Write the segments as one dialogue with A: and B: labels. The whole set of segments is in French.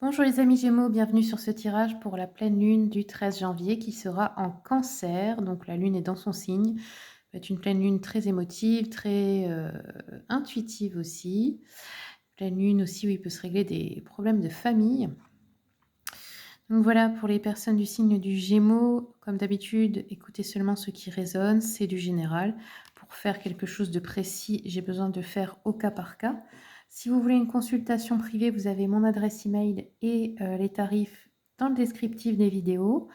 A: Bonjour les amis Gémeaux, bienvenue sur ce tirage pour la pleine lune du 13 janvier qui sera en Cancer. Donc la lune est dans son signe. Ça va être une pleine lune très émotive, très intuitive aussi. Pleine lune aussi où il peut se régler des problèmes de famille. Donc voilà, pour les personnes du signe du Gémeaux, comme d'habitude, écoutez seulement ce qui résonne, c'est du général. Pour faire quelque chose de précis, j'ai besoin de faire au cas par cas. Si vous voulez une consultation privée, vous avez mon adresse email et les tarifs dans le descriptif des vidéos.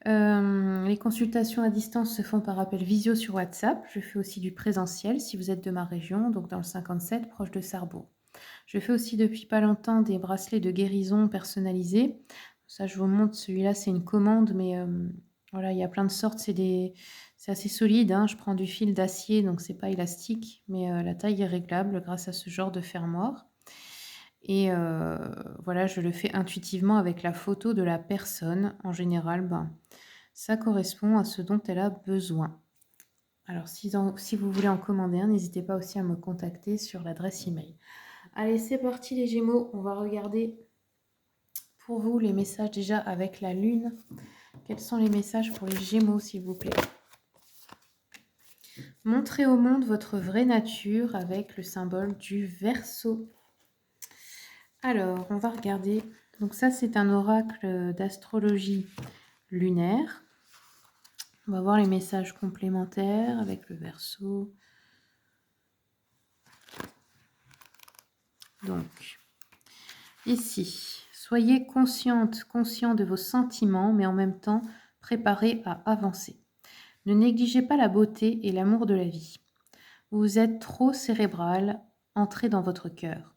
A: Les consultations à distance se font par appel visio sur WhatsApp. Je fais aussi du présentiel si vous êtes de ma région, donc dans le 57, proche de Sarrebourg. Je fais aussi depuis pas longtemps des bracelets de guérison personnalisés. Ça, je vous montre, celui-là, c'est une commande, mais voilà, il y a plein de sortes. C'est assez solide, hein. Je prends du fil d'acier, donc c'est pas élastique, mais la taille est réglable grâce à ce genre de fermoir. Et voilà, je le fais intuitivement avec la photo de la personne. En général, ben, ça correspond à ce dont elle a besoin. Alors, si vous voulez en commander un, n'hésitez pas aussi à me contacter sur l'adresse email. Allez, c'est parti les Gémeaux. On va regarder pour vous les messages déjà avec la Lune. Quels sont les messages pour les Gémeaux, s'il vous plaît? Montrez au monde votre vraie nature avec le symbole du Verseau. Alors, on va regarder. Donc ça, c'est un oracle d'astrologie lunaire. On va voir les messages complémentaires avec le Verseau. Donc, ici, soyez conscient de vos sentiments, mais en même temps, préparés à avancer. Ne négligez pas la beauté et l'amour de la vie. Vous êtes trop cérébral, entrez dans votre cœur.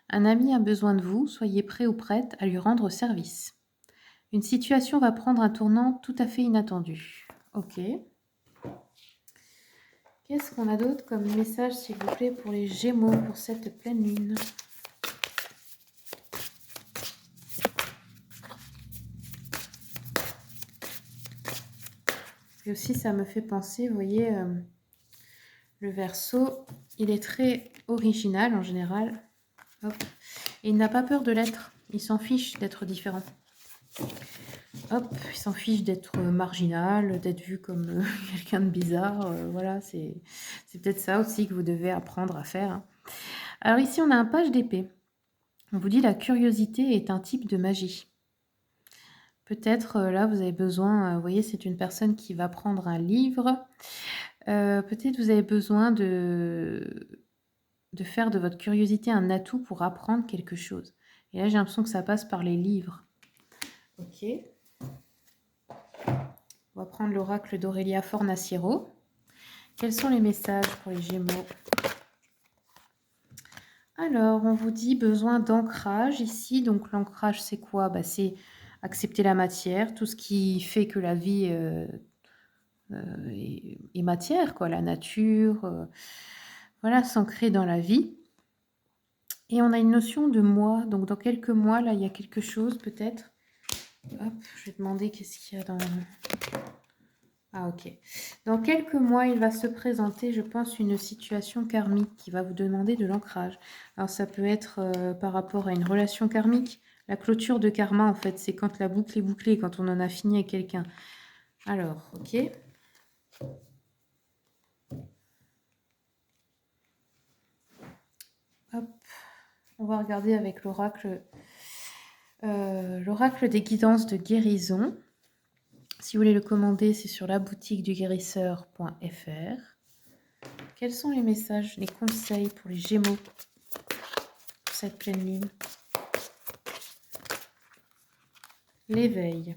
A: Un ami a besoin de vous, soyez prêt ou prête à lui rendre service. Une situation va prendre un tournant tout à fait inattendu. Ok. Qu'est-ce qu'on a d'autre comme message, s'il vous plaît, pour les Gémeaux pour cette pleine lune? Et aussi, ça me fait penser, vous voyez, le Verseau, il est très original en général. Hop. Et il n'a pas peur de l'être. Il s'en fiche d'être différent. Hop, il s'en fiche d'être marginal, d'être vu comme quelqu'un de bizarre. Voilà, c'est peut-être ça aussi que vous devez apprendre à faire, hein. Alors ici, on a un page d'épée. On vous dit la curiosité est un type de magie. Peut-être là, vous avez besoin, vous voyez, c'est une personne qui va prendre un livre. Peut-être vous avez besoin de faire de votre curiosité un atout pour apprendre quelque chose. Et là, j'ai l'impression que ça passe par les livres. Ok. On va prendre l'oracle d'Aurélia Fornaciero. Quels sont les messages pour les Gémeaux? Alors, on vous dit besoin d'ancrage ici. Donc, l'ancrage, c'est quoi? C'est accepter la matière, tout ce qui fait que la vie est matière, quoi, la nature. Voilà, s'ancrer dans la vie. Et on a une notion de mois. Donc, dans quelques mois, là, il y a quelque chose peut-être. Hop, je vais demander qu'est-ce qu'il y a dans... Ah, ok. Dans quelques mois, il va se présenter, je pense, une situation karmique qui va vous demander de l'ancrage. Alors, ça peut être par rapport à une relation karmique. La clôture de karma, en fait, c'est quand la boucle est bouclée, quand on en a fini avec quelqu'un. Alors, ok. Hop. On va regarder avec l'oracle des guidances de guérison. Si vous voulez le commander, c'est sur la boutique du guérisseur.fr. Quels sont les messages, les conseils pour les Gémeaux pour cette pleine lune? L'éveil.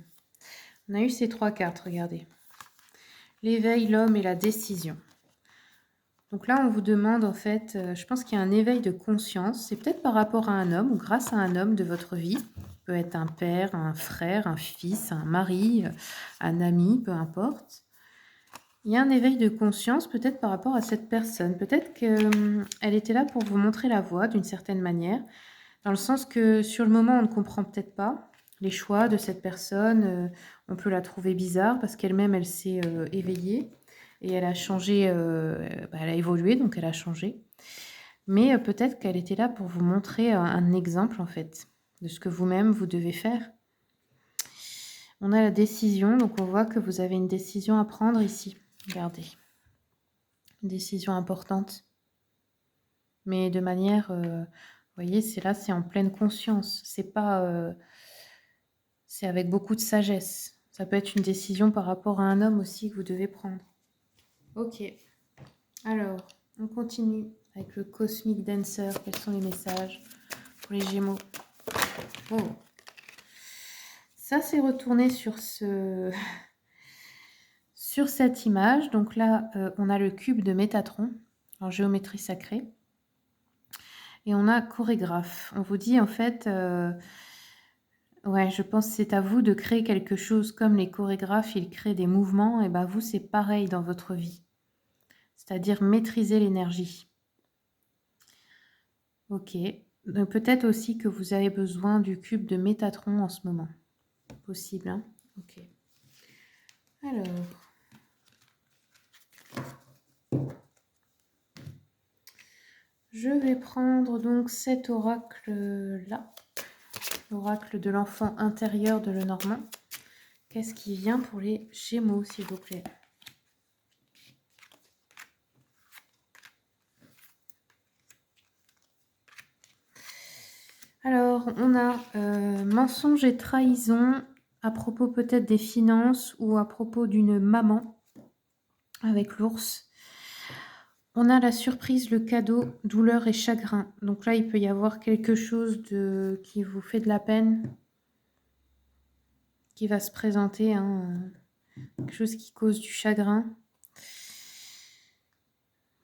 A: On a eu ces trois cartes, regardez. L'éveil, l'homme et la décision. Donc là, on vous demande, en fait, je pense qu'il y a un éveil de conscience. C'est peut-être par rapport à un homme ou grâce à un homme de votre vie. Ça peut être un père, un frère, un fils, un mari, un ami, peu importe. Il y a un éveil de conscience peut-être par rapport à cette personne. Peut-être qu'elle était là pour vous montrer la voie d'une certaine manière, dans le sens que sur le moment, on ne comprend peut-être pas les choix de cette personne. On peut la trouver bizarre parce qu'elle-même, elle s'est éveillée et elle a changé, elle a évolué, donc elle a changé. Mais peut-être qu'elle était là pour vous montrer un exemple, en fait. de ce que vous-même vous devez faire. On a la décision, donc on voit que vous avez une décision à prendre ici. Regardez. Une décision importante. Mais de manière, vous voyez, c'est en pleine conscience. C'est pas, c'est avec beaucoup de sagesse. Ça peut être une décision par rapport à un homme aussi que vous devez prendre. Ok. Alors, on continue avec le Cosmic Dancer. Quels sont les messages pour les Gémeaux? Oh. Ça, c'est retourné sur sur cette image. Donc là, on a le cube de Métatron en géométrie sacrée. Et on a chorégraphe. On vous dit en fait, ouais, je pense que c'est à vous de créer quelque chose comme les chorégraphes, ils créent des mouvements. Et ben vous, c'est pareil dans votre vie. C'est-à-dire maîtriser l'énergie. Ok. Peut-être aussi que vous avez besoin du cube de Métatron en ce moment. Possible, hein? Ok. Alors. Je vais prendre donc cet oracle-là. L'oracle de l'enfant intérieur de Lenormand. Qu'est-ce qui vient pour les Gémeaux, s'il vous plaît? Alors, on a mensonge et trahison à propos peut-être des finances ou à propos d'une maman avec l'ours. On a la surprise, le cadeau, douleur et chagrin. Donc là, il peut y avoir quelque chose qui vous fait de la peine, qui va se présenter, hein, quelque chose qui cause du chagrin.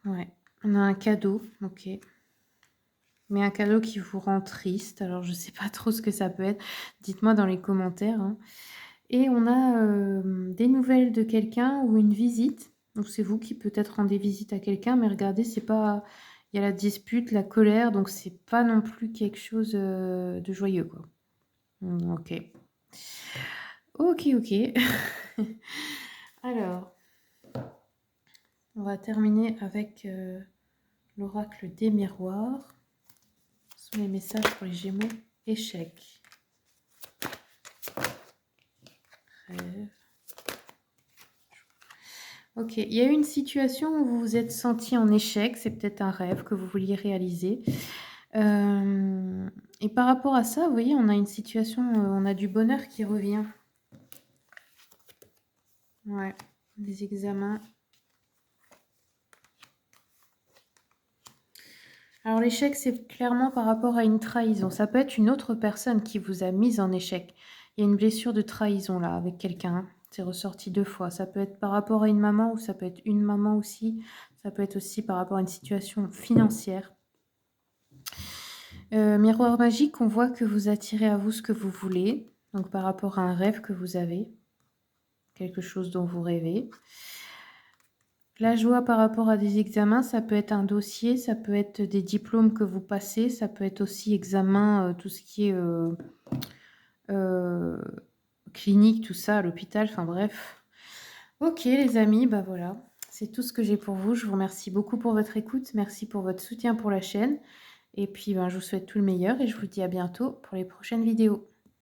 A: Ouais, on a un cadeau, ok. Mais un cadeau qui vous rend triste. Alors, je ne sais pas trop ce que ça peut être. Dites-moi dans les commentaires, hein. Et on a des nouvelles de quelqu'un ou une visite. Donc, c'est vous qui peut-être rendez visite à quelqu'un. Mais regardez, c'est pas... Il y a la dispute, la colère. Donc, c'est pas non plus quelque chose de joyeux, quoi. Ok. Ok, ok. Alors, on va terminer avec l'oracle des miroirs. Ce sont les messages pour les Gémeaux. Échec. Rêve. Ok, il y a eu une situation où vous vous êtes senti en échec. C'est peut-être un rêve que vous vouliez réaliser. Et par rapport à ça, vous voyez, on a une situation, on a du bonheur qui revient. Ouais, des examens. Alors l'échec, c'est clairement par rapport à une trahison. Ça peut être une autre personne qui vous a mise en échec. Il y a une blessure de trahison là avec quelqu'un. C'est ressorti 2 fois. Ça peut être par rapport à une maman ou ça peut être une maman aussi. Ça peut être aussi par rapport à une situation financière. Miroir magique, on voit que vous attirez à vous ce que vous voulez. Donc par rapport à un rêve que vous avez. Quelque chose dont vous rêvez. La joie par rapport à des examens, ça peut être un dossier, ça peut être des diplômes que vous passez, ça peut être aussi examen, tout ce qui est clinique, tout ça, à l'hôpital, enfin bref. Ok les amis, bah voilà, c'est tout ce que j'ai pour vous. Je vous remercie beaucoup pour votre écoute, merci pour votre soutien pour la chaîne. Et puis ben, je vous souhaite tout le meilleur et je vous dis à bientôt pour les prochaines vidéos.